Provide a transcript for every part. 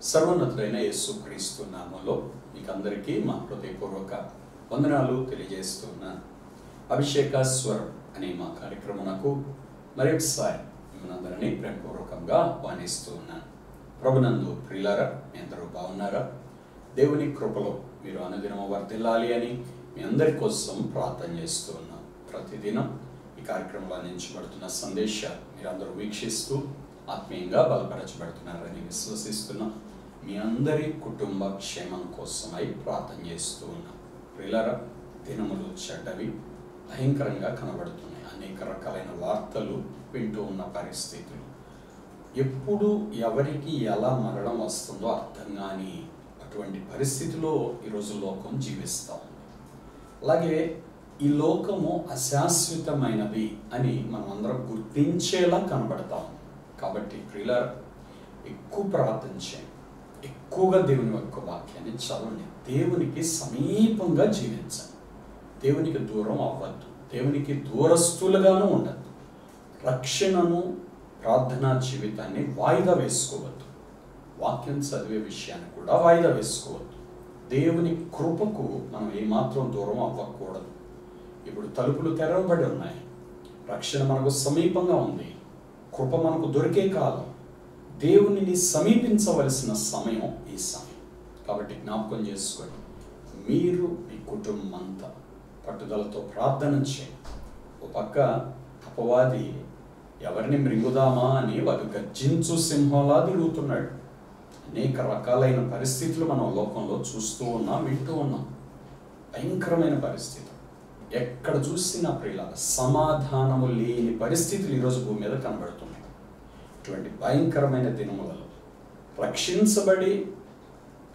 సర్వోన్నతుడైన యేసుక్రీస్తు నామములో మీకందరికీ మా హృదయపూర్వక వందనాలు తెలియజేస్తున్నాను. అభిషేక స్వరం అనే మా కార్యక్రమమునకు మరొకసారి మిమ్మల్ని ప్రేమపూర్వకంగా ఆహ్వానిస్తున్నాను. ప్రభునందు ప్రియులారా, మీ అందరూ బాగున్నారా? దేవుని కృపలో మీరు అనుదినము వర్ధిల్లాలి అని మీ అందరి కోసం ప్రార్థన చేస్తున్నాం. ప్రతిదినం ఈ కార్యక్రమంలో అందించబడుతున్న సందేశాలు మీరందరూ వీక్షిస్తూ ఆత్మీయంగా బలపరచబడుతున్నారని విశ్వసిస్తున్నాం. మీ అందరి కుటుంబ క్షేమం కోసమై ప్రార్థన చేస్తూ ఉన్నాం. ప్రియులారా, దినములు చెడ్డవి భయంకరంగా కనబడుతున్నాయి. అనేక రకాలైన వార్తలు వింటూ ఉన్న పరిస్థితులు, ఎప్పుడు ఎవరికి ఎలా మరణం వస్తుందో అర్థం కాని అటువంటి పరిస్థితిలో ఈరోజు లోకం జీవిస్తూ ఉంది. అలాగే ఈ లోకము అశాశ్వతమైనది అని మనం అందరం గుర్తించేలా కనబడతా ఉంది. కాబట్టి ప్రియులారా, ఎక్కువ ప్రార్థన చేయండి, ఎక్కువగా దేవుని యొక్క వాక్యాన్ని చదవండి, దేవునికి సమీపంగా జీవించండి, దేవునికి దూరం అవ్వద్దు, దేవునికి దూరస్తులుగాను ఉండద్దు. రక్షణను, ప్రార్థనా జీవితాన్ని వాయిదా వేసుకోవద్దు, వాక్యం చదివే విషయాన్ని కూడా వాయిదా వేసుకోవద్దు. దేవుని కృపకు మనం ఏమాత్రం దూరం అవ్వకూడదు. ఇప్పుడు తలుపులు తెరవబడి ఉన్నాయి, రక్షణ మనకు సమీపంగా ఉంది, కృప మనకు దొరికే కాలం, దేవునిని సమీపించవలసిన సమయం ఈ సమయం. కాబట్టి జ్ఞాపకం చేసుకోండి, మీరు మీ కుటుంబం అంతా పట్టుదలతో ప్రార్థన చేయండి. ఓ పక్క అపవాది ఎవరిని మృంగుదామా అని వాడు గర్జించు సింహంలా తిరుగుతున్నాడు. అనేక రకాలైన పరిస్థితులు మనం లోకంలో చూస్తూ ఉన్నాం, వింటూ ఉన్నాం. భయంకరమైన పరిస్థితి, ఎక్కడ చూసినా ప్రియుల సమాధానము లేని పరిస్థితులు ఈరోజు భూమి మీద కనబడుతున్నాయి. ఇటువంటి భయంకరమైన దినములలో రక్షించబడి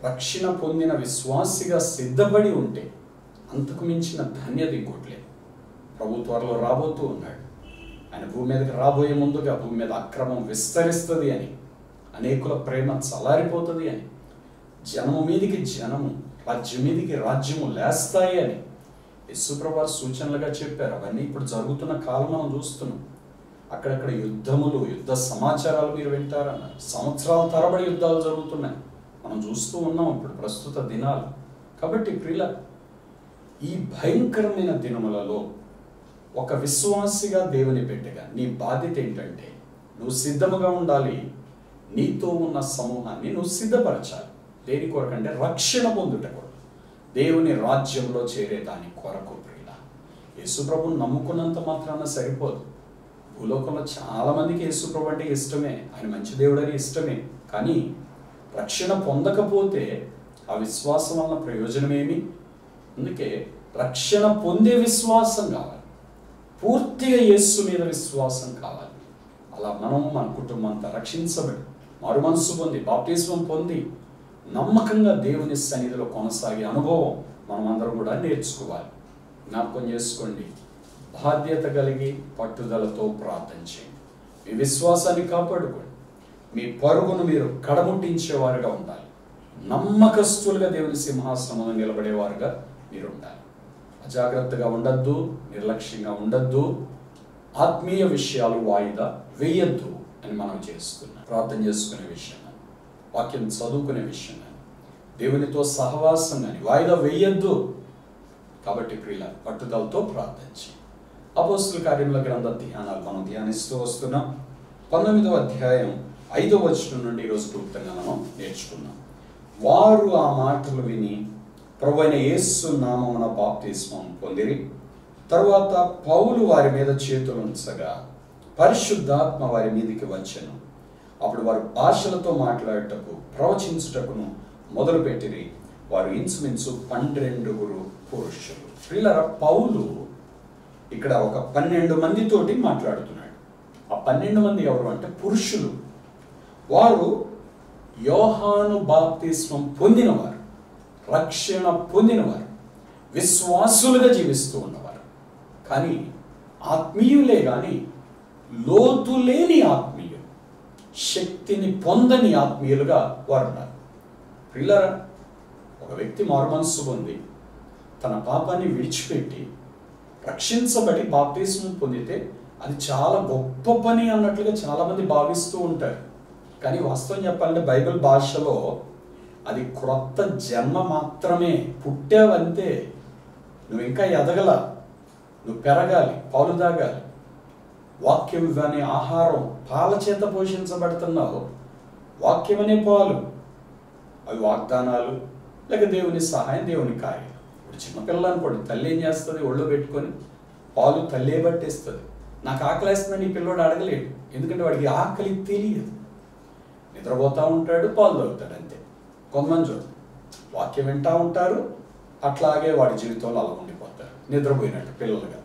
రక్షణ పొందిన విశ్వాసిగా సిద్ధపడి ఉంటే అంతకు మించిన ధన్యత ఇంకోటి లేదు. ప్రభు త్వరలో రాబోతూ ఉన్నాడు. ఆయన భూమి మీదకి రాబోయే ముందుగా భూమి మీద అక్రమం విస్తరిస్తుంది అని, అనేకుల ప్రేమ చల్లారిపోతుంది అని, జనము మీదికి జనము, రాజ్యం మీదికి రాజ్యము లేస్తాయి అని యేసుప్రభు సూచనలుగా చెప్పారు. అవన్నీ ఇప్పుడు జరుగుతున్న కాలం మనం చూస్తున్నాం. అక్కడక్కడ యుద్ధములు, యుద్ధ సమాచారాలు మీరు వింటారన్నారు. సంవత్సరాల తరబడి యుద్ధాలు జరుగుతున్నాయి, మనం చూస్తూ ఉన్నాం ఇప్పుడు ప్రస్తుత దినాలు. కాబట్టి ప్రియుల, ఈ భయంకరమైన దినములలో ఒక విశ్వాసిగా, దేవుని బిడ్డగా నీ బాధ్యత ఏంటంటే నువ్వు సిద్ధముగా ఉండాలి. నీతో ఉన్న సమూహాన్ని నువ్వు సిద్ధపరచాలి. దేని కొరకంటే రక్షణ పొందుట కొరకు, దేవుని రాజ్యంలో చేరేదాని కొరకు. ప్రియుల, యేసుప్రభుని నమ్ముకున్నంత మాత్రాన సరిపోదు. భూలోకంలో చాలా మందికి యేసుప్రభు అంటే ఇష్టమే, ఆయన మంచి దేవుడని ఇష్టమే. కానీ రక్షణ పొందకపోతే ఆ విశ్వాసం వలన ప్రయోజనమేమి? అందుకే రక్షణ పొందే విశ్వాసం కావాలి, పూర్తిగా యేసు మీద విశ్వాసం కావాలి. అలా మనం మన కుటుంబం అంతా రక్షించబడి, మారు మనసు పొంది, బాప్టిజం పొంది, నమ్మకంగా దేవుని సన్నిధిలో కొనసాగే అనుభవం మనం అందరం కూడా నేర్చుకోవాలి. జ్ఞాపకం చేసుకోండి, బాధ్యత కలిగి పట్టుదలతో ప్రార్థన చేయండి. మీ విశ్వాసాన్ని కాపాడుకోండి, మీ పరుగును మీరు కడముట్టించేవారుగా ఉండాలి. నమ్మకస్తులుగా దేవుని సింహాసనంలో నిలబడేవారుగా మీరు ఉండాలి. అజాగ్రత్తగా ఉండద్దు, నిర్లక్ష్యంగా ఉండద్దు, ఆత్మీయ విషయాలు వాయిదా వేయద్దు అని మనం చేస్తున్నాం. ప్రార్థన చేసుకునే విషయం, వాక్యం చదువుకునే విషయం, దేవునితో సహవాసం కానీ వాయిదా వేయద్దు. కాబట్టి ప్రియుల, పట్టుదలతో ప్రార్థించి అపోస్తుల కార్యముల గ్రంథ ధ్యానాలు మనం ధ్యానిస్తూ వస్తున్నాం. 19వ అధ్యాయం 5వ వచనం నుండి ఈరోజు క్లుప్తంగా మనం నేర్చుకున్నాం. వారు ఆ మాటలు విని ప్రభువైన యేసు నామమున బాప్తిస్మం పొందిరి. తరువాత పౌలు వారి మీద చేతులు ఉంచగా పరిశుద్ధాత్మ వారి మీదికి వచ్చెను. అప్పుడు వారు భాషలతో మాట్లాడుటకు, ప్రవచించుటకును మొదలుపెట్టిరి. వారు ఇంచుమించు 12 పురుషులు. ప్రియులారా, పౌలు ఇక్కడ ఒక 12 మందితోటి మాట్లాడుతున్నాడు. ఆ 12 మంది ఎవరు అంటే పురుషులు. వారు యోహాను బాప్తిస్మం పొందినవారు, రక్షణ పొందినవారు, విశ్వాసులుగా జీవిస్తూ ఉన్నవారు. కానీ ఆత్మీయులే కానీ లోతు లేని ఆత్మీయులు, శక్తిని పొందని ఆత్మీయులుగా వారు ఉన్నారు. ప్రియులారా, ఒక వ్యక్తి మారు మనస్సు పొంది తన పాపాన్ని విడిచిపెట్టి రక్షించబడి బాప్తిస్మం పొందితే అది చాలా గొప్ప పని అన్నట్లుగా చాలామంది భావిస్తూ ఉంటారు. కానీ వాస్తవం చెప్పాలంటే బైబిల్ భాషలో అది క్రొత్త జన్మ మాత్రమే. పుట్టావంతే, నువ్వు ఇంకా ఎదగల, నువ్వు పెరగాలి, పాలు తాగాలి. వాక్యం అనే ఆహారం, పాల చేత పోషించబడుతున్నావు. వాక్యం అనే పాలు, అవి వాగ్దానాలు, లేక దేవుని సహాయం, దేవుని కార్యం. ఇప్పుడు చిన్నపిల్ల అనుకోండి, తల్లి ఏం చేస్తుంది? ఒళ్ళో పెట్టుకొని పాలు తల్లే పట్టేస్తుంది. నాకు ఆకలిస్తుందని ఈ పిల్లోడు అడగలేడు, ఎందుకంటే వాడికి ఆకలి తెలియదు. నిద్రపోతూ ఉంటాడు, పాలు తాగుతాడు, అంతే. కొంతమంది చూడండి, వాక్యం వింటూ ఉంటారు, అట్లాగే వాడి జీవితంలో అలా ఉండిపోతారు, నిద్రపోయినట్టు పిల్లలుగా.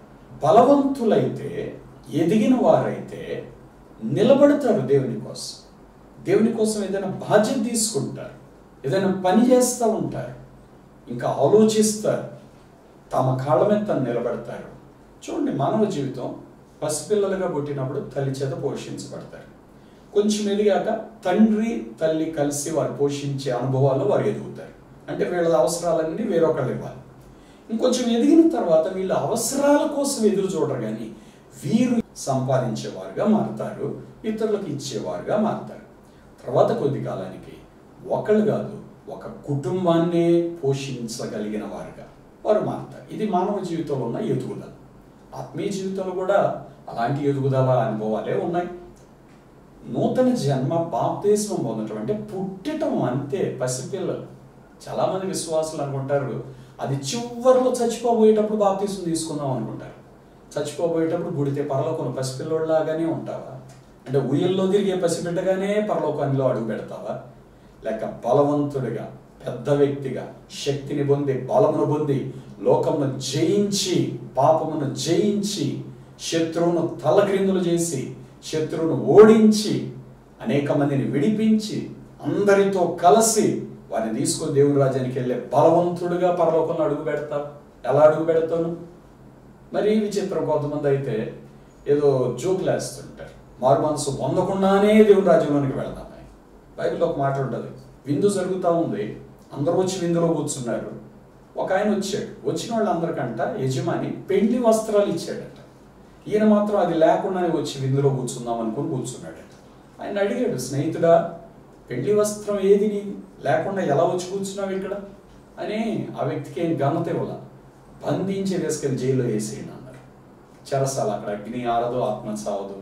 బలవంతులైతే, ఎదిగిన వారైతే నిలబడతారు దేవుని కోసం. దేవుని కోసం ఏదైనా బాధ్యత తీసుకుంటారు, ఏదైనా పని చేస్తూ ఉంటారు, ఇంకా ఆలోచిస్తారు, తమ కాళ్ళ మీద తను నిలబడతారు. చూడండి, మానవ జీవితం పసిపిల్లలుగా పుట్టినప్పుడు తల్లి చేత పోషించబడతారు. కొంచెం ఎదిగాక తండ్రి తల్లి కలిసి వారు పోషించే అనుభవాల్లో వారు ఎదుగుతారు. అంటే వీళ్ళ అవసరాలన్నీ వేరొకళ్ళు ఇవ్వాలి. ఇంకొంచెం ఎదిగిన తర్వాత వీళ్ళ అవసరాల కోసం ఎదురు చూడరు, కానీ వీరు సంపాదించేవారుగా మారుతారు, ఇతరులకు ఇచ్చేవారుగా మారుతారు. తర్వాత కొద్ది కాలానికి ఒకళ్ళు కాదు, ఒక కుటుంబాన్నే పోషించగలిగిన వారుగా వారు మారుతారు. ఇది మానవ జీవితంలో ఉన్న ఎదుగుదల. ఆత్మీయ జీవితంలో కూడా అలాంటి ఎదుగుదల అనుభవాలే ఉన్నాయి. నూతన జన్మ, బాప్తిస్మం పొందటం అంటే పుట్టటం అంతే. పసిపిల్లలు, చాలామంది విశ్వాసులు అనుకుంటారు అది చివరిలో చచ్చిపోబోయేటప్పుడు బాప్తిస్మం తీసుకుందాం అనుకుంటారు. చచ్చిపోబోయేటప్పుడు గుడితే పరలోకం పసిపిల్లోళ్ళలాగానే ఉంటావా? అంటే ఉయ్యల్లో తిరిగే పసిబిడ్డగానే పరలోకంలో అడుగు పెడతావా? లేక బలవంతుడిగా, పెద్ద వ్యక్తిగా, శక్తిని పొంది, బలమును పొంది, లోకమును జయించి, పాపమును జయించి, శత్రువును తలక్రిందులు చేసి, శత్రువును ఓడించి, అనేక మందిని విడిపించి, అందరితో కలిసి వారిని తీసుకొని దేవుని రాజ్యానికి వెళ్ళే బలవంతుడిగా పరలోకంలో అడుగు పెడతావు? ఎలా అడుగు పెడతాను? మరి విచిత్రం, కొంతమంది అయితే ఏదో జోకులు వేస్తుంటారు, మారు మనసు పొందకుండానే దేవుని రాజ్యంలోనికి వెళదామని. బైబిల్లో ఒక మాట ఉంటుంది, విందు జరుగుతూ ఉంది, అందరూ వచ్చి విందులో కూర్చున్నారు. ఒక ఆయన వచ్చాడు, వచ్చిన వాళ్ళందరికంట యజమాని పెండ్లి వస్త్రాలు ఇచ్చాడట. ఈయన మాత్రం అది లేకుండానే వచ్చి విందులో కూర్చుందాం అనుకుని కూర్చున్నాడట. ఆయన అడిగాడు, స్నేహితుడా, పెళ్లి వస్త్రం ఏది నీ లేకుండా ఎలా వచ్చి కూర్చున్నావు ఇక్కడ అని. ఆ వ్యక్తికి ఏం ఘనత ఇవ్వాల, బంధించి వేసుకెళ్ళి జైల్లో వేసేయండి అన్నారు. చెరసాల, అక్కడ అగ్ని ఆరదు, ఆత్మ సావదు,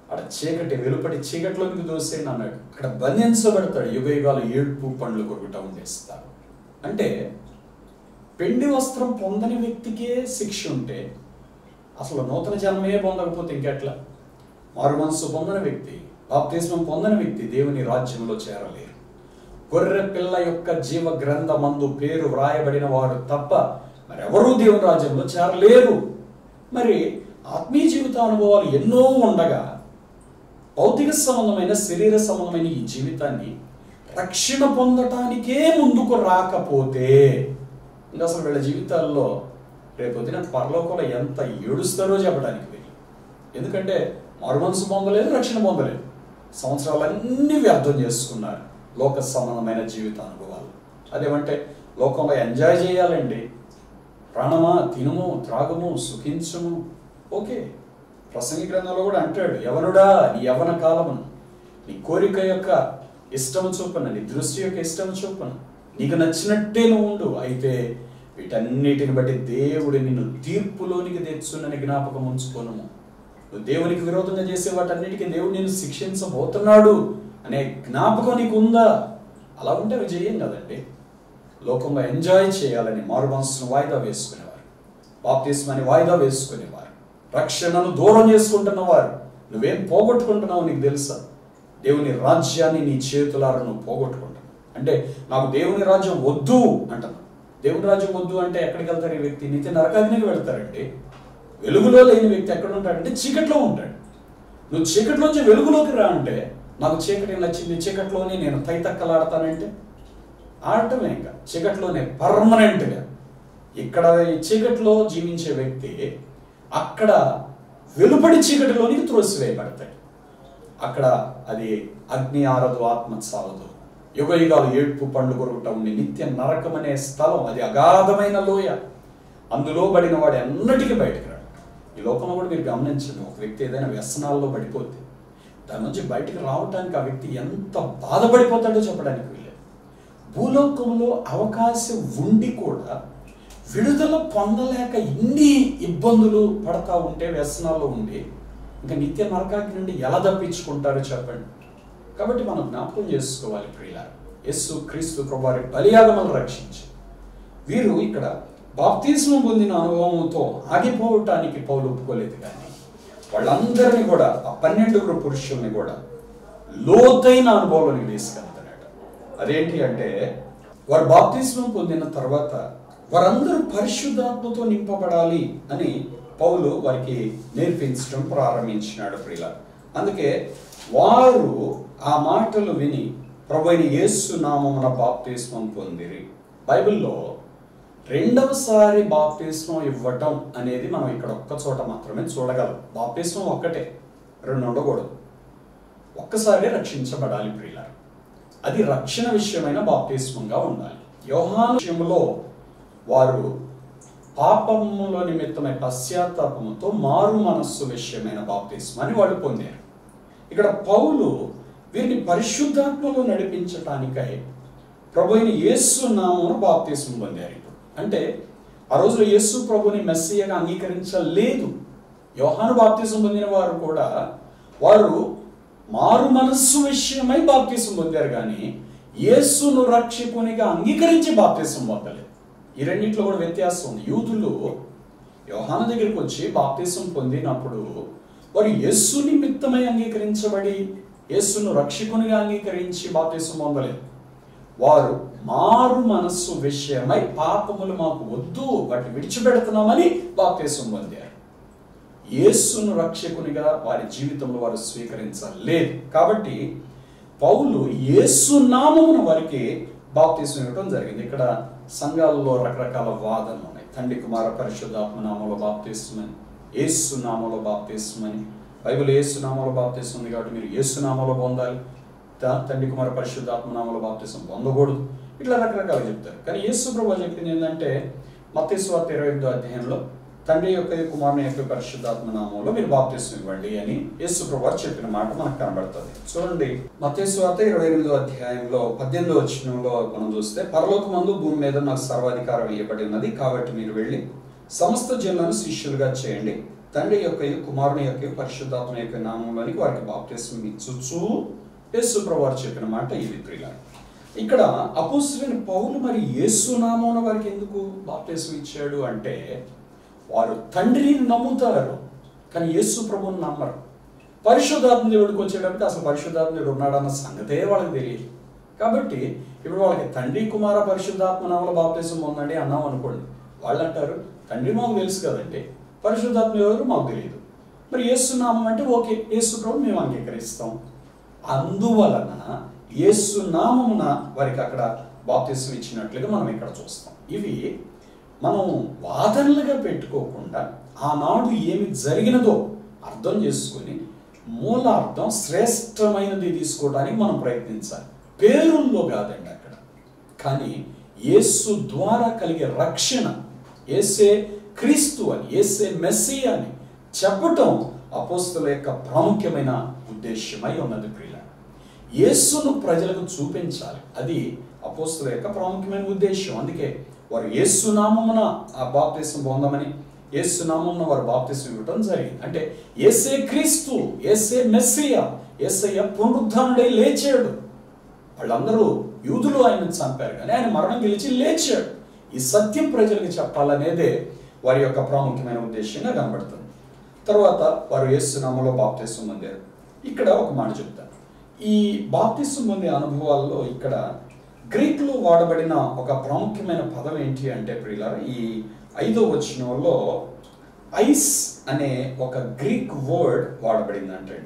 అక్కడ చీకటి, వెలుపటి చీకటిలోకి దోసేయండి అన్నాడు. అక్కడ బంధించబడతాడు, యుగయుగాలు ఏడుపు పండ్లు కొరుకుట ఉండేస్తారు. అంటే పెండి వస్త్రం పొందని వ్యక్తికే శిక్ష ఉంటే అసలు నూతన జన్మే పొందకపోతే ఇంకెట్లా? మారు మనసు పొందని వ్యక్తి, బాప్తిస్మం పొందని వ్యక్తి దేవుని రాజ్యంలో చేరలేరు. గొర్రె పిల్ల యొక్క జీవ గ్రంథమందు పేరు వ్రాయబడిన వారు తప్ప మరెవరూ దేవుని రాజ్యంలో చేరలేరు. మరి ఆత్మీయ జీవిత అనుభవాలు ఎన్నో ఉండగా భౌతిక సంబంధమైన, శరీర సంబంధమైన ఈ జీవితాన్ని రక్షణ పొందటానికే ముందుకు రాకపోతే ఇంకా అసలు వీళ్ళ జీవితాల్లో రేపొద్దున పరలోకంలో ఎంత ఏడుస్తారో చెప్పడానికి వెళ్ళి. ఎందుకంటే మారుమనసు పొందలేదు, రక్షణ పొందలేదు, సంవత్సరాలన్నీ వ్యర్థం చేసుకున్నారు లోక సంబంధమైన జీవిత అనుభవాలు. అదేమంటే లోకంలో ఎంజాయ్ చేయాలండి, ప్రాణమా తినుము, త్రాగుము, సుఖించుము. ఓకే, ప్రసంగి గ్రంథంలో కూడా అంటాడు, యవనుడా నీ యవన కాలమును నీ కోరిక యొక్క ఇష్టం చొప్పున, నీ దృష్టి యొక్క ఇష్టం చొప్పున నీకు నచ్చినట్టే నువ్వు ఉండు. అయితే వీటన్నిటిని బట్టి దేవుడు నిన్ను తీర్పులోనికి తెచ్చునని జ్ఞాపకం ఉంచుకోను. నువ్వు దేవునికి విరోధంగా చేసే వాటన్నిటికీ దేవుడు నిన్ను శిక్షించబోతున్నాడు అనే జ్ఞాపకం నీకు ఉందా? అలా ఉంటే అవి చేయం కదండి. లోకంలో ఎంజాయ్ చేయాలని మారు మనసును వాయిదా వేసుకునేవారు, బాప్తిస్మాన్ని వాయిదా వేసుకునేవారు, రక్షణను దూరం చేసుకుంటున్నవారు. నువ్వేం పోగొట్టుకుంటున్నావు నీకు తెలుసా? దేవుని రాజ్యాన్ని నీ చేతులారా నువ్వు పోగొట్టుకుంటున్నావు. అంటే నాకు దేవుని రాజ్యం వద్దు అంటున్నావు. దేవుని రాజ్యం వద్దు అంటే ఎక్కడికి వెళ్తారు ఈ వ్యక్తి? నిత్య నరకాగ్నికి వెళ్తారండి. వెలుగులో లేని వ్యక్తి ఎక్కడ ఉంటాడంటే చీకట్లో ఉంటాడు. నువ్వు చీకట్లోంచి వెలుగులోకి రా అంటే, నాకు చీకటి నచ్చింది, చీకట్లోనే నేను తైతక్కలాడతానంటే ఆడటమే. ఇంకా చీకట్లోనే పర్మనెంట్గా. ఇక్కడ ఈ చీకట్లో జీవించే వ్యక్తి అక్కడ వెలుపడి చీకటిలోనికి త్రోసివేయబడతాడు. అక్కడ అది అగ్ని ఆరదు, ఆత్మ సావదు, యుగయుగాలు ఏడ్పు పండ్లు కొరుకుట ఉండి నిత్య నరకం అనే స్థలం. అది అగాధమైన లోయ, అందులో పడిన వాడు ఎన్నటికీ బయటకు రాడు. ఈ లోకంలో కూడా మీరు గమనించండి, ఒక వ్యక్తి ఏదైనా వ్యసనాల్లో పడిపోతే దాని నుంచి బయటికి రావటానికి ఆ వ్యక్తి ఎంత బాధపడిపోతాడో చెప్పడానికి వీలేదు. భూలోకంలో అవకాశం ఉండి కూడా విడుదల పొందలేక ఇన్ని ఇబ్బందులు పడతా ఉంటే, వ్యసనాల్లో ఉండి ఇంకా నిత్య నరకాకి నుండి ఎలా తప్పించుకుంటారో చెప్పండి. కాబట్టి మనం జ్ఞాపకం చేసుకోవాలి ప్రియులారా, యేసు క్రీస్తు ప్రభువారి బలియాగములను రక్షించి వీరు ఇక్కడ బాప్తిస్మం పొందిన అనుభవంతో ఆగిపోవటానికి పౌలు ఒప్పుకోలేదు. కానీ వాళ్ళందరినీ కూడా, ఆ 12 పురుషుల్ని కూడా లోతైన అనుభవంలోకి తీసుకెళ్తున్నాడు. అదేంటి అంటే, వారు బాప్తిస్మం పొందిన తర్వాత వారందరూ పరిశుద్ధాత్మతో నింపబడాలి అని పౌలు వారికి నేర్పించడం ప్రారంభించినాడు ప్రియులారా. అందుకే వారు ఆ మాటలు విని ప్రభువైన యేసు నామమున బాప్తిస్మం పొందిరి. బైబిల్లో రెండవసారి బాప్తిస్మం ఇవ్వటం అనేది మనం ఇక్కడ ఒక్క చోట మాత్రమే చూడగలం. బాప్తిస్మం ఒక్కటే, 2 ఉండకూడదు. ఒక్కసారి రక్షించబడాలి ప్రియులారా. అది రక్షణ విషయమైన బాప్తిస్మంగా ఉండాలి. యోహాను విషయంలో వారు పాపముల నిమిత్తమై పశ్చాత్తాపముతో మారు మనస్సు విషయమైన బాప్తిస్మాన్ని వాళ్ళు పొందారు. ఇక్కడ పౌలు వీరిని పరిశుద్ధాత్మలో నడిపించటానికై ప్రభువైన యేసు నామమున బాప్తిస్మం పొందారు. అంటే ఆ రోజులో యేసు ప్రభుని మెస్సియాగా అంగీకరించలేదు. యోహాను బాప్తిస్మం పొందిన వారు కూడా వారు మారు మనస్సు విషయమై బాప్తిస్మం పొందారు, కానీ యేసును రక్షకునిగా అంగీకరించి బాప్తిస్మం పొందలేదు. ఈ రెండింటిలో కూడా వ్యత్యాసం ఉంది. యూదులు యోహాను దగ్గరికి వచ్చి బాప్తిస్మం పొందినప్పుడు వారు యేసు నిమిత్తమై అంగీకరించబడి యేసును రక్షకునిగా అంగీకరించి బాప్తిస్మం పొందలేదు. వారు మారు మనస్సు విషయమై పాపములు మాకు వద్దు, వాటిని విడిచిపెడుతున్నామని బాప్తిస్మం పొందారు. యేసును రక్షకునిగా వారి జీవితంలో వారు స్వీకరించలేదు. కాబట్టి పౌలు యేసు నామమున వారికి బాప్తిస్మం ఇవ్వడం జరిగింది. ఇక్కడ సంఘాలలో రకరకాల వాదనలు ఉన్నాయి. తండ్రి కుమార పరిశుద్ధాత్మ నామంలో బాప్తిస్మని, యేసు నామంలో బాప్తిస్మని. బైబిల్ యేసు నామంలో బాప్తిస్మం ఉంది కాబట్టి మీరు యేసు నామంలో పొందాలి, తండ్రి కుమార పరిశుద్ధాత్మ నామంలో బాప్తిస్మం పొందకూడదు. ఇట్లా రకరకాలు చెప్తారు. కానీ యేసు ప్రభువు చెప్పింది ఏంటంటే, మత్తయి సువార్త 28వ అధ్యాయంలో తండ్రి యొక్క కుమారుని యొక్క పరిశుద్ధాత్మ నామంలో మీరు బాప్తిస్మం ఇవ్వండి అని యేసు ప్రభువు చెప్పిన మాట మనకు కనబడుతుంది. చూడండి, మత్తయి సువార్త 28వ అధ్యాయంలో 18వ వచనంలో మనం చూస్తే, పరలోకమందు భూమి మీద నాకు సర్వాధికారం ఇవ్వబడి ఉన్నది, కాబట్టి మీరు వెళ్ళి సమస్త జనులను శిష్యులుగా చేయండి, తండ్రి యొక్క కుమారుని యొక్క పరిశుద్ధాత్మ యొక్క నామంలోనికి వారికి బాప్తిస్మం ఇచ్చుచు యేసు ప్రభువు చెప్పిన మాట ఇది ప్రియులారా. ఇక్కడ అపోస్తలుడైన పౌలు మరి యేసు నామమున వారికి ఎందుకు బాప్తిస్మం ఇచ్చాడు అంటే, వారు తండ్రిని నమ్ముతారు కానీ యేసు ప్రభువుని నమ్మరు. పరిశుద్ధాత్మ దేవుడికి వచ్చేటప్పుడు అసలు పరిశుద్ధాత్మ దేవుడు ఉన్నాడన్న సంగతే వాళ్ళకి తెలియదు. కాబట్టి ఇప్పుడు వాళ్ళకి తండ్రి కుమార పరిశుద్ధాత్మ నామములో బాప్తిస్మం పొందండి అన్నాం అనుకోండి, వాళ్ళు అంటారు తండ్రి మాకు తెలుసు కదండి, పరిశుద్ధాత్మ ఎవరు మాకు తెలియదు, మరి యేసు నామం అంటే ఓకే, యేసు ప్రభు మేము అంగీకరిస్తాం. అందువలన యేసు నామమున వారికి అక్కడ బాప్తిస్మం ఇచ్చినట్లుగా మనం ఇక్కడ చూస్తాం. ఇవి మనం వాదనలుగా పెట్టుకోకుండా ఆనాడు ఏమి జరిగినదో అర్థం చేసుకొని మూలార్థం శ్రేష్టమైనది తీసుకోవడానికి మనం ప్రయత్నించాలి. పేరుల్లో కాదండి అక్కడ, కానీ యేసు ద్వారా కలిగే రక్షణ, యేసే క్రీస్తు అని, యేసే మెస్సియా అని చెప్పటం అపోస్తలుల యొక్క ప్రాముఖ్యమైన ఉద్దేశమై ఉన్నది ప్రియులారా. యేసును ప్రజలకు చూపించాలి, అది అపోస్తలుల యొక్క ప్రాముఖ్యమైన ఉద్దేశం. అందుకే వారు యేసు నామమున ఆ బాప్తిస్మం పొందమని యేసు నామమున వారు బాప్తిస్మం ఇవ్వడం జరిగింది. అంటే యేసే క్రీస్తు, యేసే మెస్సియా, యేసయ్య పునరుద్ధానుడై లేచాడు. వాళ్ళందరూ యూదులు ఆయనను చంపారు కానీ ఆయన మరణం గెలిచి లేచాడు. ఈ సత్యం ప్రజలకు చెప్పాలనేదే వారి యొక్క ప్రాముఖ్యమైన ఉద్దేశంగా కనబడుతుంది. తర్వాత వారు యేసు నామములో బాప్తిస్మం పొందారు. ఇక్కడ ఒక మాట చెప్తాను, ఈ బాప్తిస్మం పొందే అనుభవాల్లో ఇక్కడ గ్రీకులో వాడబడిన ఒక ప్రాముఖ్యమైన పదం ఏంటి అంటే ప్రియులారా, ఈ 5వ వచనంలో ఐస్ అనే ఒక గ్రీక్ వర్డ్ వాడబడింది. అంటే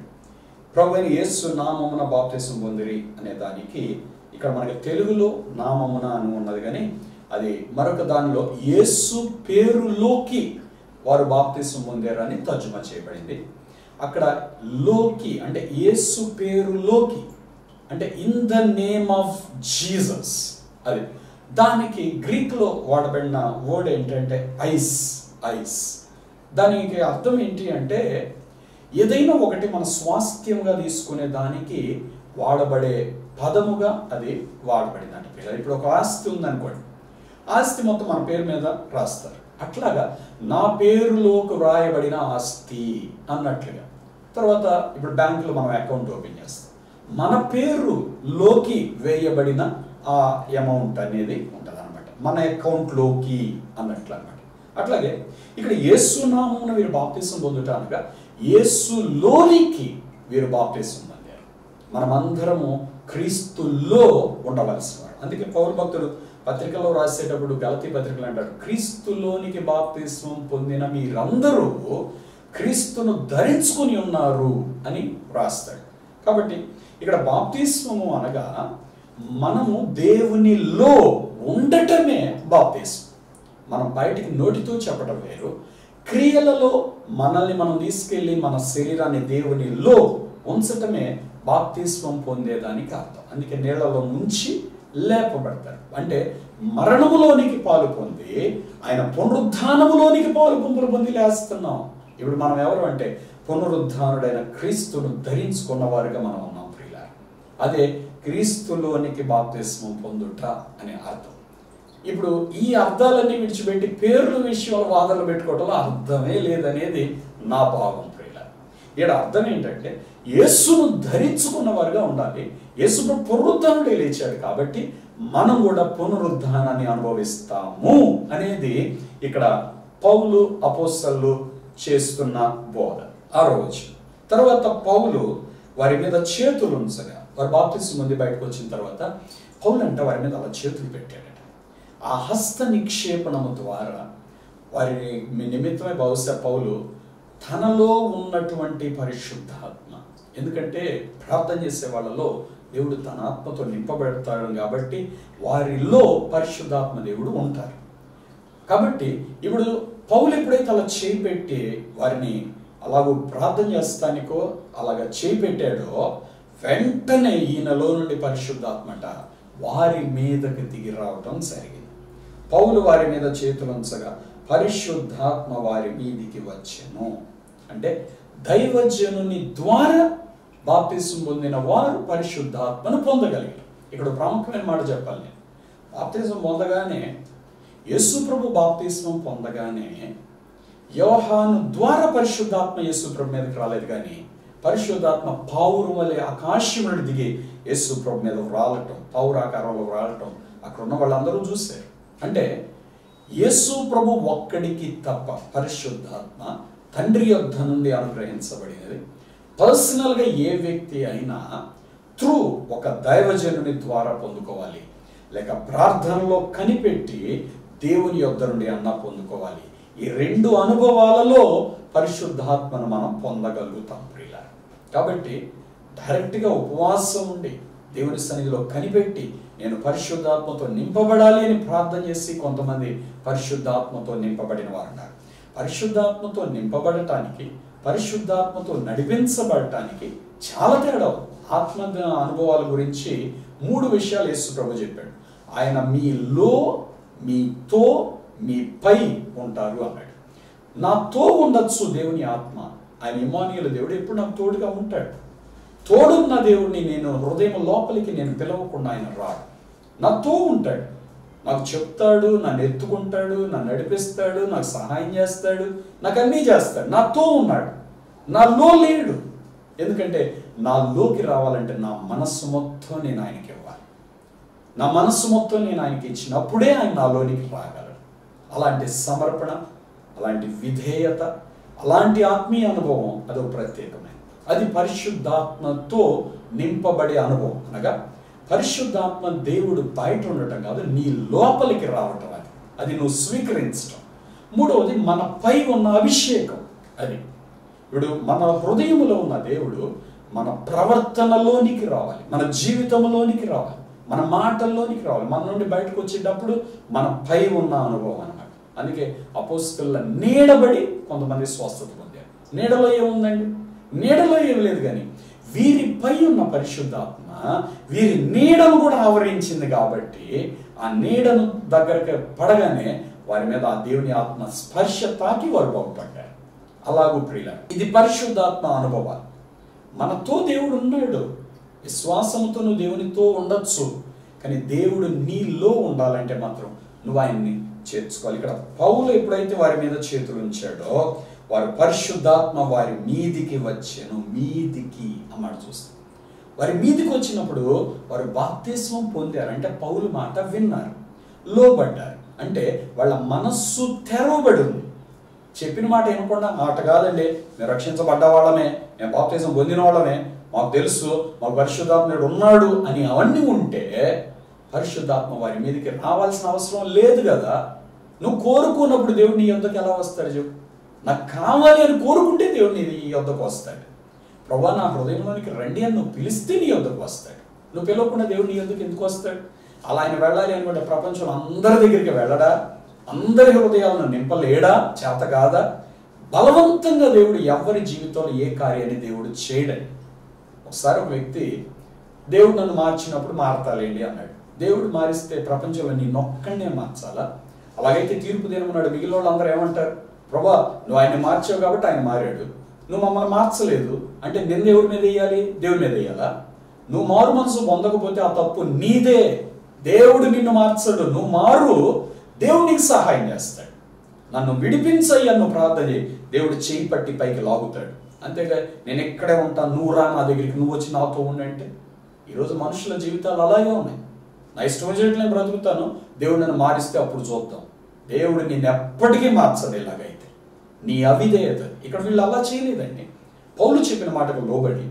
ప్రభువైన యేసు నామమున బాప్తిస్మం పొందిరి అనే దానికి ఇక్కడ మనకి తెలుగులో నామమున అని ఉన్నది, కానీ అది మరొక దానిలో యేసు పేరులోకి వారు బాప్తిస్మం పొందారు అని తర్జుమా చేయబడింది. అక్కడ లోకి అంటే యేసు పేరులోకి అంటే in the name of Jesus, అది దానికి గ్రీక్లో వాడబడిన వర్డ్ ఏంటంటే ఐస్. ఐస్ దానికి అర్థం ఏంటి అంటే ఏదైనా ఒకటి మన స్వాస్థ్యంగా తీసుకునే దానికి వాడబడే పదముగా అది వాడబడిందంట పిల్లలు. ఇప్పుడు ఒక ఆస్తి ఉందనుకోండి, ఆస్తి మొత్తం మన పేరు మీద రాస్తారు. అట్లాగా నా పేరులోకి రాయబడిన ఆస్తి అన్నట్లుగా. తర్వాత ఇప్పుడు బ్యాంకులో మనం అకౌంట్ ఓపెన్ చేస్తాం, మన పేరులోకి వేయబడిన ఆ అమౌంట్ అనేది ఉంటుంది అనమాట, మన అకౌంట్లోకి అన్నట్లు అనమాట. అట్లాగే ఇక్కడ యేసు నామమున వీరు బాప్తిసం పొందుటానుగా యేసులోనికి వీరు బాప్తిసం పొందారు. మనమందరము క్రీస్తులో ఉండవలసిన వాడు. అందుకే పౌలు భక్తుడు పత్రికలో రాసేటప్పుడు గలతీ పత్రికలు అంటాడు, క్రీస్తులోనికి బాప్తిస్మం పొందిన మీరందరూ క్రీస్తును ధరించుకుని ఉన్నారు అని రాస్తాడు. కాబట్టి ఇక్కడ బాప్తిస్మము అనగా మనము దేవునిలో ఉండటమే బాప్తిస్మం. మనం బయటికి నోటితో చెప్పడం వేరు, క్రియలలో మనల్ని మనం తీసుకెళ్ళి మన శరీరాన్ని దేవునిలో ఉంచటమే బాప్తిస్మం పొందేదానికి అర్థం. అందుకే నీళ్లలో ముంచి లేపబడతారు, అంటే మరణములోనికి పాలు పొంది ఆయన పునరుద్ధానములోనికి పాలు పొంది లేస్తున్నాం. ఇప్పుడు మనం ఎవరు అంటే పునరుద్ధానుడైన క్రీస్తును ధరించుకున్న వారుగా మనం ఉన్నాం ప్రియులారా. అదే క్రీస్తులోనికి బాప్తిస్మం పొందుట అనే అర్థం. ఇప్పుడు ఈ అర్థాలన్నీ విడిచిపెట్టి పేర్ల విషయంలో వాదనలు పెట్టుకోవడంలో అర్థమే లేదనేది నా భావం ప్రియులారా. ఇక్కడ అర్థం ఏంటంటే యేసును ధరించుకున్న వారుగా ఉండాలి. యేసు పునరుద్ధానుడే లేచాడు కాబట్టి మనం కూడా పునరుద్ధానాన్ని అనుభవిస్తాము అనేది ఇక్కడ పౌలు అపోస్తలులు చేస్తున్న బోధ. ఆ రోజు తర్వాత పౌలు వారి మీద చేతులు ఉంచగా, వారి బాప్తిస్మం పొంది బయటకు వచ్చిన తర్వాత పౌలు అంటే వారి మీద అలా చేతులు పెట్టాడట. ఆ హస్త నిక్షేపణము ద్వారా వారి నిమిత్తమే బహుశా పౌలు తనలో ఉన్నటువంటి పరిశుద్ధాత్మ, ఎందుకంటే ప్రార్థన చేసే వాళ్ళలో దేవుడు తన ఆత్మతో నింపబడతాడు కాబట్టి వారిలో పరిశుద్ధాత్మ దేవుడు ఉంటారు. కాబట్టి ఇప్పుడు పౌలు ఎప్పుడైతే అలా చేయి పెట్టి వారిని అలాగూ ప్రార్థన చేస్తానికో అలాగా చేయి పెట్టాడో, వెంటనే ఈయనలో నుండి పరిశుద్ధాత్మట వారి మీదకి దిగి రావటం జరిగింది. పౌలు వారి మీద చేతులు ఉంచగా పరిశుద్ధాత్మ వారి మీదికి వచ్చెను. అంటే దైవజనుని ద్వారా బాప్తిస్మం పొందిన వారు పరిశుద్ధాత్మను పొందగలిగారు. ఇక్కడ ప్రాముఖ్యమైన మాట చెప్పాలి నేను. బాప్తిస్మం పొందగానే యేసు ప్రభు బాప్తిస్మం పొందగానే యోహాను ద్వారా పరిశుద్ధాత్మ యేసు ప్రభు మీదకి రాలేదు, కానీ పరిశుద్ధాత్మ పావురం వలె ఆకాశం నుండి దిగి యేసు ప్రభు మీద రాలటం, పౌరాకారంలో రాలటం అక్కడ ఉన్న వాళ్ళందరూ చూశారు. అంటే యేసు ప్రభు ఒక్కడికి తప్ప పరిశుద్ధాత్మ తండ్రి యొద్ద నుండి అనుగ్రహించబడినది. పర్సనల్గా ఏ వ్యక్తి అయినా త్రూ ఒక దైవజనుని ద్వారా పొందుకోవాలి, లేక ప్రార్థనలో కనిపెట్టి దేవుని యొద్ద నుండి అన్న పొందుకోవాలి. ఈ రెండు అనుభవాలలో పరిశుద్ధాత్మను మనం పొందగలుగుతాం ప్రియులారా. కాబట్టి డైరెక్ట్గా ఉపవాసం ఉండి దేవుని సన్నిధిలో కనిపెట్టి నేను పరిశుద్ధాత్మతో నింపబడాలి అని ప్రార్థన చేసి కొంతమంది పరిశుద్ధాత్మతో నింపబడిన వారు ఉన్నారు. పరిశుద్ధాత్మతో నింపబడటానికి, పరిశుద్ధాత్మతో నడిపించబడటానికి చాలా తేడా. ఆత్మ అనుభవాల గురించి 3 విషయాలు యేసు ప్రభు చెప్పాడు. ఆయన మీలో, మీతో, మీపై ఉంటారు అన్నాడు. నాతో ఉండొచ్చు దేవుని ఆత్మ, ఆయన ఇమ్మానుయేలు దేవుడు ఎప్పుడు నాకు తోడుగా ఉంటాడు. తోడున్న దేవుడిని నేను హృదయం లోపలికి నేను పిలవకుండా ఆయన రాడు, నాతో ఉంటాడు, నాకు చెప్తాడు, నన్ను ఎత్తుకుంటాడు, నన్ను నడిపిస్తాడు, నాకు సహాయం చేస్తాడు, నాకు అన్నీ చేస్తాడు. నాతో ఉన్నాడు, నాలో లేడు. ఎందుకంటే నాలోకి రావాలంటే నా మనస్సు మొత్తం నేను ఆయనకి ఇవ్వాలి. నా మనస్సు మొత్తం నేను ఆయనకి ఇచ్చినప్పుడే ఆయన నాలోనికి రాగలడు. అలాంటి సమర్పణ, అలాంటి విధేయత, అలాంటి ఆత్మీయ అనుభవం అదో ప్రత్యేకమైనది. అది పరిశుద్ధాత్మతో నింపబడే అనుభవం. అనగా పరిశుద్ధాత్మ దేవుడు బయట ఉండటం కాదు, నీ లోపలికి రావటం. అది నువ్వు స్వీకరించటం. 3వది మన పై ఉన్న అభిషేకం. అది ఇప్పుడు మన హృదయంలో ఉన్న దేవుడు మన ప్రవర్తనలోనికి రావాలి, మన జీవితంలోనికి రావాలి, మన మాటల్లోనికి రావాలి. మన నుండి బయటకు వచ్చేటప్పుడు మన పై ఉన్న అనుభవం అన్నమాట. అందుకే అపోస్తలుల నీడబడి కొంతమంది స్వస్థత పొందారు. నీడలో ఏముందండి? నీడలో ఏం లేదు, కానీ వీరిపై ఉన్న పరిశుద్ధాత్మ వీరి నీడను కూడా ఆవరించింది. కాబట్టి ఆ నీడను దగ్గరకు పడగానే వారి మీద ఆ దేవుని ఆత్మ స్పర్శ తాకి వారు బాగుపడ్డారు. అలాగూ ప్రియుల ఇది పరిశుద్ధాత్మ అనుభవాలు. మనతో దేవుడు ఉన్నాడు, విశ్వాసంతో నువ్వు దేవునితో ఉండొచ్చు, కానీ దేవుడు నీలో ఉండాలంటే మాత్రం నువ్వు ఆయన్ని చేర్చుకోవాలి. ఇక్కడ పౌలు ఎప్పుడైతే వారి మీద చేతులు ఉంచాడో వారు పరిశుద్ధాత్మ వారి మీదికి వచ్చాను. మీదికి అన్నమాట చూస్తాం. వారి మీదికి వచ్చినప్పుడు వారు బాప్తిస్మం పొందారు. అంటే పౌలు మాట విన్నారు, లోబడ్డారు. అంటే వాళ్ళ మనస్సు తెరవబడి ఉంది. చెప్పిన మాట వినకుండా మాట కాదండి, మేము రక్షించబడ్డ వాళ్ళమే, మేము బాప్తిజం పొందిన వాళ్ళమే, మాకు తెలుసు, మాకు పరిశుద్ధాత్ముడు ఉన్నాడు అని అవన్నీ ఉంటే పరిశుద్ధాత్మ వారి మీదకి రావాల్సిన అవసరం లేదు కదా. నువ్వు కోరుకున్నప్పుడు దేవుడు నీ యొద్దకు ఎలా వస్తాడు చెప్పు? నాకు కావాలి అని కోరుకుంటే దేవుడు నీ యొద్దకు వస్తాడు. ప్రభా నా హృదయంలోనికి రండి అని నువ్వు పిలిస్తే నీ యొద్దకు వస్తాడు. నువ్వు పిలవకుండా దేవుడు నీ యొద్దకు ఎందుకు వస్తాడు? అలా ఆయన వెళ్ళాలి అనుకుంటే ప్రపంచంలో అందరి దగ్గరికి వెళ్ళడా? అందరి హృదయాలను నింపలేడా? చేత కాదా? బలవంతంగా దేవుడు ఎవరి జీవితంలో ఏ కార్యాన్ని దేవుడు చేయడని. ఒకసారి ఒక వ్యక్తి దేవుడు నన్ను మార్చినప్పుడు మారతాలేండి అన్నాడు. దేవుడు మారిస్తే ప్రపంచంలో నీ నొక్కనే మార్చాలా? అలాగైతే తీర్పు దినమన్నాడు మిగిలిన వాళ్ళు అందరూ ఏమంటారు? ప్రభా నువ్వు ఆయన్ని మార్చావు కాబట్టి ఆయన మారాడు, నువ్వు మమ్మల్ని మార్చలేదు అంటే నిన్ను ఎవరి మీద వేయాలి? దేవుడి మీద వేయాలా? నువ్వు మారు మనసు పొందకపోతే ఆ తప్పు నీదే. దేవుడు నిన్ను మార్చడు, నువ్వు మారు, దేవుడు నీకు సహాయం చేస్తాడు. నన్ను విడిపించయ్యా నువ్వు ప్రార్థన చేయి, దేవుడు చేయి పట్టి పైకి లాగుతాడు. అంతేగా నేను ఎక్కడే ఉంటాను, నువ్వు రా నా దగ్గరికి, నువ్వు వచ్చి నాతో ఉండంటే. ఈరోజు మనుషుల జీవితాలు అలాగే ఉన్నాయి. నా ఇష్టం వచ్చినట్లు నేను బ్రతుకుతాను, దేవుడు నన్ను మారిస్తే అప్పుడు చూద్దాం. దేవుడు నిన్ను ఎప్పటికీ మార్చదు. ఇలాగైతే నీ అవిధేయత. ఇక్కడ వీళ్ళు అలా చేయలేదండి. పౌలు చెప్పిన మాటకు లోబడి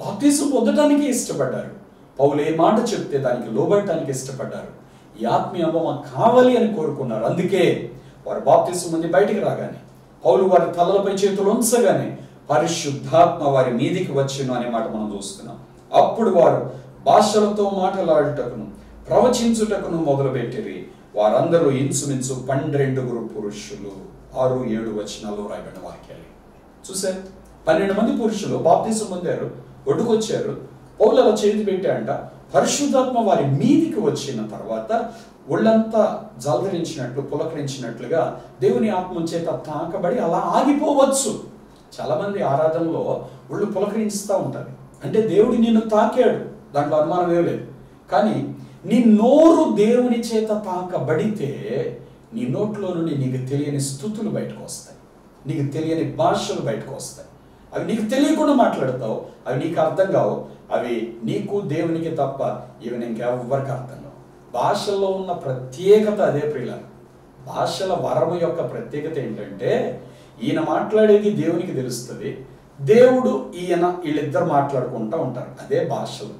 బాప్తిసం పొందడానికి ఇష్టపడ్డారు. పౌలు ఏ మాట చెప్తే దానికి లోబడటానికి ఇష్టపడ్డారు. ఈ ఆత్మీయ అనుభవం కావాలి అని కోరుకున్నారు. అందుకే వారు బాప్తిసం పొంది బయటికి రాగానే పౌలు వారి తలలపై చేతులు ఉంచగానే పరిశుద్ధాత్మ వారి మీదికి వచ్చును అనే మాట మనం చూస్తున్నాం. అప్పుడు వారు భాషలతో మాట్లాడుటకును ప్రవచించుటకును మొదలుపెట్టిరి. వారందరూ ఇంచుమించు 12 పురుషులు. 6-7 వచనాల్లో రాయబడిన వాక్యాలు చూసారు. 12 మంది పురుషులు బాప్తిసం పొందారు, ఒడ్డుకొచ్చారు. పౌలు అలా చేతి పెట్టాడంట. పరిశుద్ధాత్మ వారి మీదికి వచ్చిన తర్వాత ఒళ్ళంతా జలధరించినట్లు పులకరించినట్లుగా దేవుని ఆత్మ చేత తాకబడి అలా ఆగిపోవచ్చు. చాలా మంది ఆరాధనలో ఒళ్ళు పులకరిస్తూ ఉంటారు. అంటే దేవుడు నిన్ను తాకాడు, దాంట్లో అనుమానం ఏం లేదు. కానీ నీ నోరు దేవుని చేత తాకబడితే నీ నోట్లో నుండి నీకు తెలియని స్థుతులు బయటకు వస్తాయి, నీకు తెలియని భాషలు బయటకు వస్తాయి. అవి నీకు తెలియకుండా మాట్లాడతావు, అవి నీకు అర్థం కావు. అవి నీకు దేవునికి తప్ప ఇవి ఇంకెవ్వరికి అర్థం కావు. భాషల్లో ఉన్న ప్రత్యేకత అదే ప్రియులారా. భాషల వరము యొక్క ప్రత్యేకత ఏంటంటే ఈయన మాట్లాడేది దేవునికి తెలుస్తుంది, దేవుడు ఈయన వీళ్ళిద్దరు మాట్లాడుకుంటూ ఉంటారు. అదే భాషలు.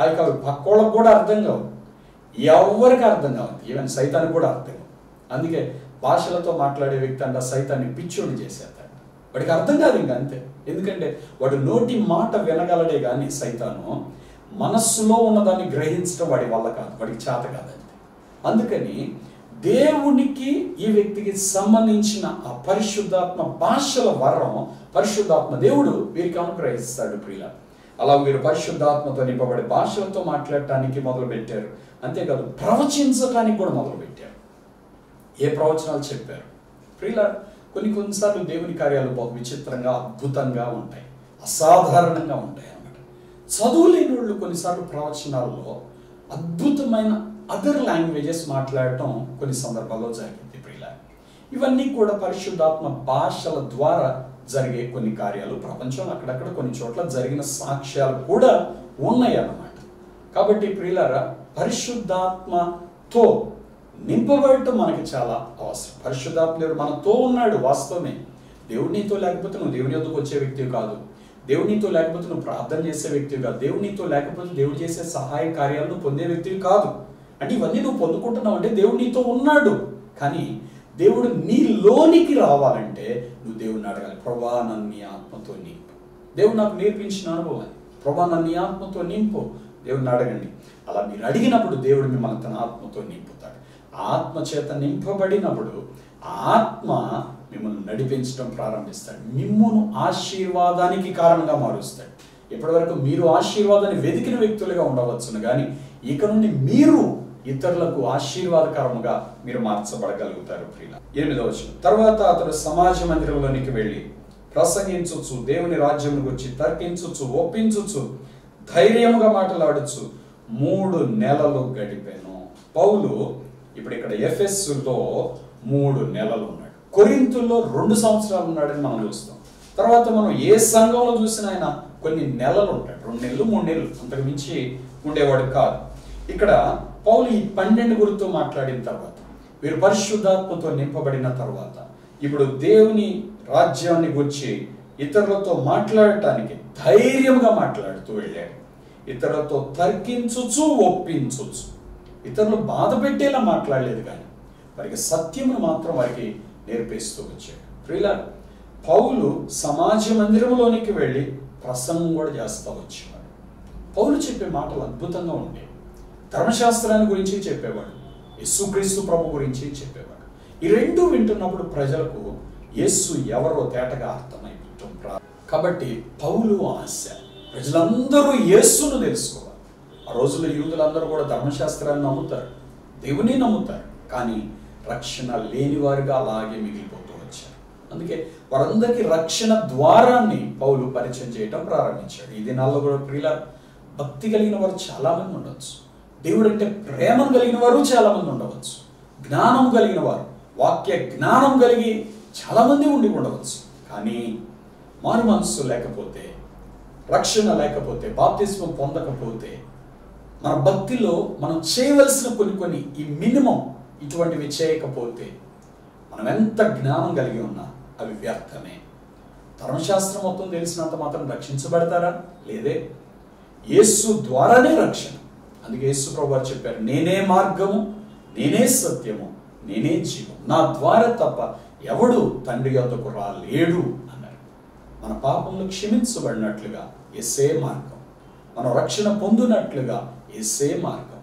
అవి కావు, పక్కోళ్ళకు కూడా అర్థం కావు, ఎవరికి అర్థం కావు, ఈవెన్ సైతానికి కూడా అర్థం కావు. అందుకే భాషలతో మాట్లాడే వ్యక్తి అంట సైతాన్ని పిచ్చోడిని చేసేస్తాడు. వాడికి అర్థం కాదు ఇంకా, అంతే. ఎందుకంటే వాడు నోటి మాట వినగలడే కానీ సైతాను మనస్సులో ఉన్నదాన్ని గ్రహించడం వాడి వల్ల కాదు, వాడికి చేత కాదంతే. అందుకని దేవునికి ఈ వ్యక్తికి సంబంధించిన ఆ పరిశుద్ధాత్మ భాషల వరం పరిశుద్ధాత్మ దేవుడు వీరికి అనుగ్రహిస్తాడు ప్రియుల. అలా వీరు పరిశుద్ధాత్మతో నింపబడి భాషలతో మాట్లాడటానికి మొదలు పెట్టారు. అంతేకాదు ప్రవచించటానికి కూడా మొదలు పెట్టారు. ఏ ప్రవచనాలు చెప్పారు ప్రియుల? కొన్నిసార్లు దేవుని కార్యాలు బహు విచిత్రంగా అద్భుతంగా ఉంటాయి, అసాధారణంగా ఉంటాయి అన్నమాట. చదువు లేని వాళ్ళు కొన్నిసార్లు ప్రవచనాల్లో అద్భుతమైన అదర్ లాంగ్వేజెస్ మాట్లాడటం కొన్ని సందర్భాల్లో జరిగింది ప్రియుల. ఇవన్నీ కూడా పరిశుద్ధాత్మ భాషల ద్వారా జరిగే కొన్ని కార్యాలు. ప్రపంచంలో అక్కడక్కడ కొన్ని చోట్ల జరిగిన సాక్ష్యాలు కూడా ఉన్నాయి అన్నమాట. కాబట్టి ప్రియులారా, పరిశుద్ధాత్మతో నింపబడటం మనకి చాలా అవసరం. పరిశుద్ధాత్మ మనతో ఉన్నాడు, వాస్తవమే. దేవుడు నీతో లేకపోతే నువ్వు దేవుని యొద్దకు వచ్చే వ్యక్తివి కాదు. దేవుడు నీతో లేకపోతే నువ్వు ప్రార్థన చేసే వ్యక్తివి కాదు. దేవుడు నీతో లేకపోతే దేవుడు చేసే సహాయ కార్యాలను పొందే వ్యక్తివి కాదు. అంటే ఇవన్నీ నువ్వు పొందుకుంటున్నావు అంటే దేవుడు నీతో ఉన్నాడు. కానీ దేవుడు నీలోనికి రావాలంటే నువ్వు దేవుడిని అడగాలి. ప్రభా నన్ను నీ ఆత్మతో నింపు. దేవుడు నాకు నేర్పించిన అనుభవం, ప్రభా నన్ను నీ ఆత్మతో నింపు. దేవుడిని అడగండి. అలా మీరు అడిగినప్పుడు దేవుడు మిమ్మల్ని తన ఆత్మతో నింపుతాడు. ఆత్మ చేత నింపబడినప్పుడు ఆత్మ మిమ్మల్ని నడిపించడం ప్రారంభిస్తాడు, మిమ్మును ఆశీర్వాదానికి కారణంగా మారుస్తాడు. ఇప్పటి వరకు మీరు ఆశీర్వాదాన్ని వెతికిన వ్యక్తులుగా ఉండవచ్చును, కానీ ఇక నుండి మీరు ఇతరులకు ఆశీర్వాదకరముగా మీరు మార్చబడగలుగుతారు ప్రియుల. 8వ వచనం. తర్వాత అతడు సమాజ మందిరంలోనికి వెళ్ళి ప్రసంగించవచ్చు, దేవుని రాజ్యం గురించి తర్కించవచ్చు, ఒప్పించవచ్చు, ధైర్యముగా మాట్లాడచ్చు. 3 నెలలు గడిపాను. పౌలు ఇప్పుడు ఇక్కడ ఎఫెస్సులో 3 నెలలు ఉన్నాడు. కొరింథులో 2 సంవత్సరాలు ఉన్నాడని మనం చూస్తాం. తర్వాత మనం ఏ సంఘంలో చూసినా ఆయన కొన్ని నెలలు ఉంటాడు. 2 నెలలు 3 నెలలు, అంతకు మించి ఉండేవాడు కాదు. ఇక్కడ పౌలు ఈ 12 గురితో మాట్లాడిన తర్వాత, వీరు పరిశుద్ధాత్మతో నింపబడిన తర్వాత, ఇప్పుడు దేవుని రాజ్యాన్ని గురించి ఇతరులతో మాట్లాడటానికి ధైర్యంగా మాట్లాడుతూ వెళ్ళాడు. ఇతరులతో తర్కించుచు, ఒప్పించుచు. ఇతరులు బాధ పెట్టేలా మాట్లాడలేదు, కానీ వారికి సత్యమును మాత్రం వారికి నేర్పిస్తూ వచ్చాడు. ప్రియులారా, పౌలు సమాజ మందిరంలోనికి వెళ్ళి ప్రసంగం కూడా చేస్తూ వచ్చేవాడు. పౌలు చెప్పే మాటలు అద్భుతంగా ఉండేవి. ధర్మశాస్త్రాన్ని గురించి చెప్పేవాడు, యేసుక్రీస్తు ప్రభు గురించి చెప్పేవాడు. ఈ 2 వింటున్నప్పుడు ప్రజలకు యేసు ఎవరో తేటగా అర్థమైపోతుంది. కాబట్టి పౌలు ఆశ ప్రజలందరూ యేసును తెలుసుకోవాలి. ఆ రోజుల్లో యూదులందరూ కూడా ధర్మశాస్త్రాన్ని నమ్ముతారు, దేవుని నమ్ముతారు, కానీ రక్షణ లేని వారిగా అలాగే మిగిలిపోతూ వచ్చారు. అందుకే వారందరికీ రక్షణ ద్వారాన్ని పౌలు పరిచయం చేయటం ప్రారంభించాడు. ఈ దినాల్లో కూడా ప్రియుల భక్తి కలిగిన వారు చాలా మంది ఉండవచ్చు, దేవుడు అంటే ప్రేమను కలిగిన వారు చాలా మంది ఉండవచ్చు, జ్ఞానం కలిగిన వారు, వాక్య జ్ఞానం కలిగి చాలా మంది ఉండి ఉండవచ్చు. కానీ మారు మనస్సు లేకపోతే, రక్షణ లేకపోతే, బాప్తిస్మం పొందకపోతే, మన భక్తిలో మనం చేయవలసిన కొన్ని ఈ మినిమం ఇటువంటివి చేయకపోతే, మనం ఎంత జ్ఞానం కలిగి ఉన్నా అవి వ్యర్థమే. ధర్మశాస్త్రం మొత్తం తెలిసినంత మాత్రం రక్షించబడతారా? లేదే. యేసు ద్వారానే రక్షణ. అందుకే యేసు ప్రభువు వారు చెప్పారు, నేనే మార్గము, నేనే సత్యము, నేనే జీవం, నా ద్వారా తప్ప ఎవడు తండ్రి యొద్దకు రాలేడు అన్నారు. మన పాపములు క్షమించబడినట్లుగా యేసే మార్గం, మనం రక్షణ పొందినట్లుగా యేసే మార్గం,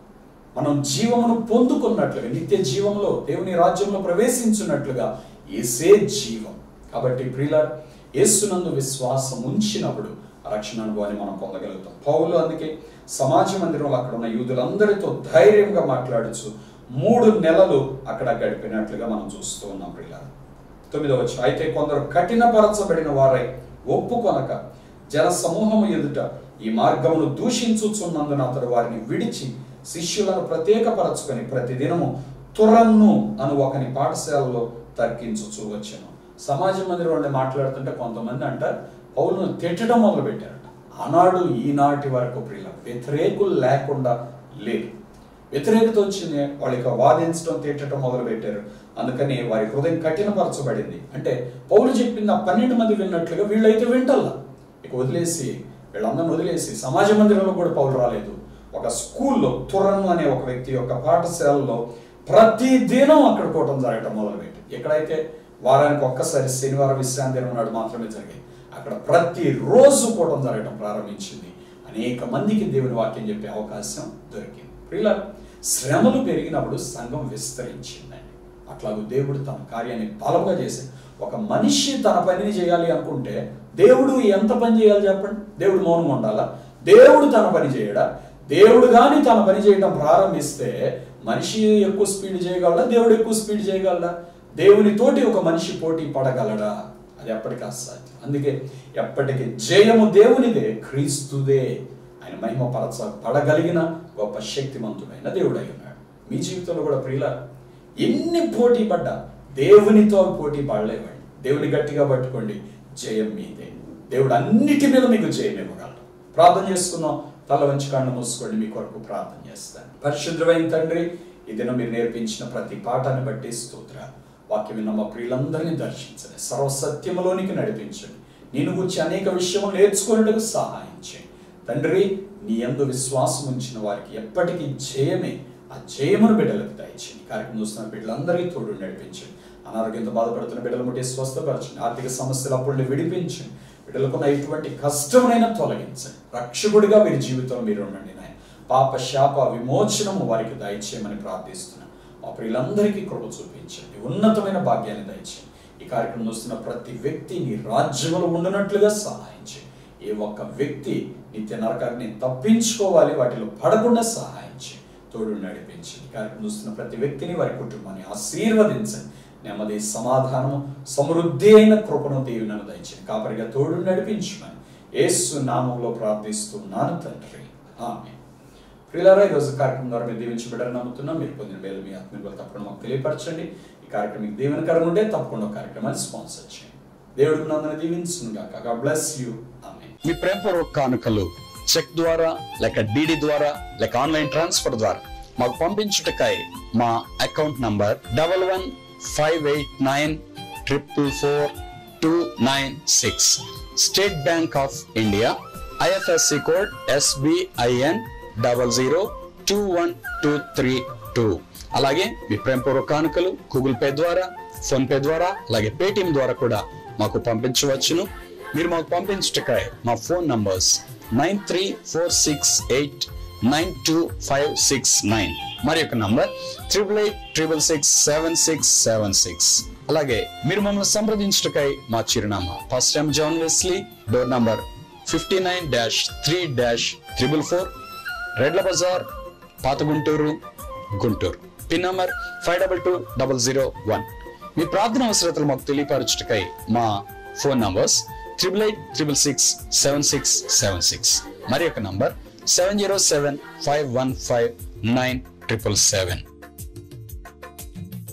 మనం జీవమును పొందుకున్నట్లుగా, నిత్య జీవంలో దేవుని రాజ్యంలో ప్రవేశించున్నట్లుగా యేసే జీవం. కాబట్టి ప్రియులారా, యేసునందు విశ్వాసం ఉంచినప్పుడు రక్షణ అనుభవాన్ని మనం పొందగలుగుతాం. పౌలు అందుకే సమాజ మందిరంలో అక్కడ ఉన్న యూదులందరితో ధైర్యంగా మాట్లాడచ్చు 3 నెలలు అక్కడ గడిపినట్లుగా మనం చూస్తూ ఉన్నాం. ప్రియులారా, 9వ వచనం, అయితే కొందరు కఠినపరచబడిన వారై ఒప్పుకొనక జన సమూహము ఎదుట ఈ మార్గమును దూషించుచున్నందున అతడు వారిని విడిచి శిష్యులను ప్రత్యేకపరచుకొని ప్రతిదినము తురన్ను అను ఒకని పాఠశాలలో తర్కించుచూ వచ్చాను. సమాజ మందిరంలో మాట్లాడుతుంటే కొంతమంది అంటారు పౌలును తిట్టడం మొదలు పెట్టారట. ఆనాడు ఈనాటి వరకు ప్రియుల వ్యతిరేకులు లేకుండా లేదు. వ్యతిరేకత వచ్చింది, వాళ్ళకి వాదించడం, తిట్టడం మొదలు పెట్టారు. అందుకని వారి హృదయం కఠినపరచబడింది. అంటే పౌలు చెప్పింది ఆ 12 మంది విన్నట్లుగా వీళ్ళైతే వింటల్లా. ఇక వదిలేసి, వీళ్ళందరిని వదిలేసి సమాజ మందిరంలో కూడా పౌలు రాలేదు. ఒక స్కూల్లో తురన్ను అనే ఒక వ్యక్తి యొక్క పాఠశాలలో ప్రతి దినం అక్కడ కూటం జరగటం మొదలుపెట్టి, ఎక్కడైతే వారానికి ఒక్కసారి శనివారం విశ్రాంతి నాడు మాత్రమే జరిగాయి, అక్కడ ప్రతిరోజు కూటం జరగటం ప్రారంభించింది. అనేక మందికి దేవుని వాక్యం చెప్పే అవకాశం దొరికింది. ప్రియులారా, శ్రమలు పెరిగినప్పుడు సంఘం విస్తరించిందండి. అట్లాగూ దేవుడు తన కార్యాన్ని బలంగా చేశాడు. ఒక మనిషి తన పనిని చేయాలి అనుకుంటే దేవుడు ఎంత పని చేయాలి చెప్పండి? దేవుడు మౌనంగా ఉండాలా? దేవుడు తన పని చేయడా? దేవుడు కానీ తన పని చేయడం ప్రారంభిస్తే మనిషి ఎక్కువ స్పీడ్ చేయగలడా? దేవుడు ఎక్కువ స్పీడ్ చేయగలడా? దేవునితోటి ఒక మనిషి పోటీ పడగలడా? అది ఎప్పటికీ అసాధ్యం. అందుకే ఎప్పటికీ జయము దేవునిదే, క్రీస్తుదే. ఆయన మహిమ పడగలిగిన గొప్ప శక్తిమంతుడైన దేవుడు అయి ఉన్నాడు. మీ జీవితంలో కూడా ప్రియులారా, ఎన్ని పోటీ పడ్డా దేవునితో పోటీ పడలేవండి. దేవుని గట్టిగా పట్టుకోండి, జయం మీదే. దేవుడు అన్నిటి మీద మీకు జయం ఇవ్వగలడు. ప్రార్థన చేసుకున్నాం. తల వంచి కళ్ళు మూసుకోండి. మీ కొరకు ప్రార్థన చేస్తాను. పరిశుద్ధమైన తండ్రి, ఈ దినం మీరు నేర్పించిన ప్రతి పాఠాన్ని బట్టి స్తోత్రాలు. వాక్యం విన్న మా ప్రియులందరినీ దర్శించండి, సర్వసత్యములోనికి నడిపించండి. నేను గురించి అనేక విషయములు నేర్చుకునేందుకు సహాయం చేయండి తండ్రి. నీ యందు విశ్వాసం ఉంచిన వారికి ఎప్పటికీ జయమే. ఆ జయమును బిడ్డలకు దయచేయండి. కార్యక్రమం చూస్తున్న బిడ్డలందరికీ తోడు నడిపించండి. అనారోగ్యంతో బాధపడుతున్న బిడ్డలు ముట్టి స్వస్థపరచండి. ఆర్థిక సమస్యలు అప్పుడు విడిపించండి. బిడ్డలకున్న ఇటువంటి కష్టమైనా తొలగించండి. రక్షకుడిగా వీరి జీవితంలో మీరు ఉండండి నాయన. పాప శాప విమోచనము వారికి దయచేయమని ప్రార్థిస్తున్నాను. మా ప్రియులందరికీ కృప చూపించండి. ఉన్నతమైన భాగ్యాన్ని దయచేయండి. ఈ కార్యక్రమం చూస్తున్న ప్రతి వ్యక్తి నీ రాజ్యంలో ఉండునట్లుగా సహాయం చేయండి. ఏ ఒక్క వ్యక్తి నిత్య నరకాన్ని తప్పించుకోవాలి, వాటిలో పడకుండా సహాయం చేయండి. తోడు నడిపించండి. కార్యక్రమం చూస్తున్న ప్రతి వ్యక్తిని, వారి కుటుంబాన్ని ఆశీర్వదించండి. నెమ్మది, సమాధానము, సమృద్ధి అయిన కృపను దీవెనను దయచేయండి. కాపరిగా తోడు నడిపించమని యేసు నామములో ప్రార్థిస్తున్నాను తండ్రి, ఆమేన్. ప్రియులారా, ఈరోజు కార్యక్రమం ద్వారా మీరు దీవించబడారని నమ్ముతున్నాం. మీరు పొందిన మేలు మీ ఆత్మీయులు తప్పకుండా మాకు తెలియపరచండి. ఈ కార్యక్రమం మీకు దీవెనకరంగా ఉంటే తప్పకుండా కార్యక్రమాన్ని స్పాన్సర్ చేయండి. దేవుడు నన్ను దీవించునుగాక. God bless you. ఆమేన్. మీ ప్రేమపూర్వక కానుకలు చెక్ ద్వారా, లేక డిడి ద్వారా, లేక ఆన్లైన్ ట్రాన్స్ఫర్ ద్వారా మాకు పంపించుటకై మా account number 115894444296, state bank of India, IFSC code SBIN 00212232. అలాగే మీ ప్రేమపూర్వక కానుకలు గూగుల్ పే ద్వారా, ఫోన్ పే ద్వారా, అలాగే పేటిఎం ద్వారా కూడా మాకు పంపించవచ్చును. మీరు మాకు పంపించుటకై మా ఫోన్ నంబర్స్ 9346892569, మరి యొక్క నంబర్ 8886667676. అలాగే మీరు మమ్మల్ని సంప్రదించుటకై మా చిరునామా pastor M. John Wesley, door number 59-3-444, Redla Bazar, పాత గుంటూరు, గుంటూరు. Pin number 522001. మీ ప్రార్థన అవసరతలు మాకు తెలియపరచుటకై మా ఫోన్ నంబర్స్ 8866667676, మరి యొక్క నంబర్ 7075159777.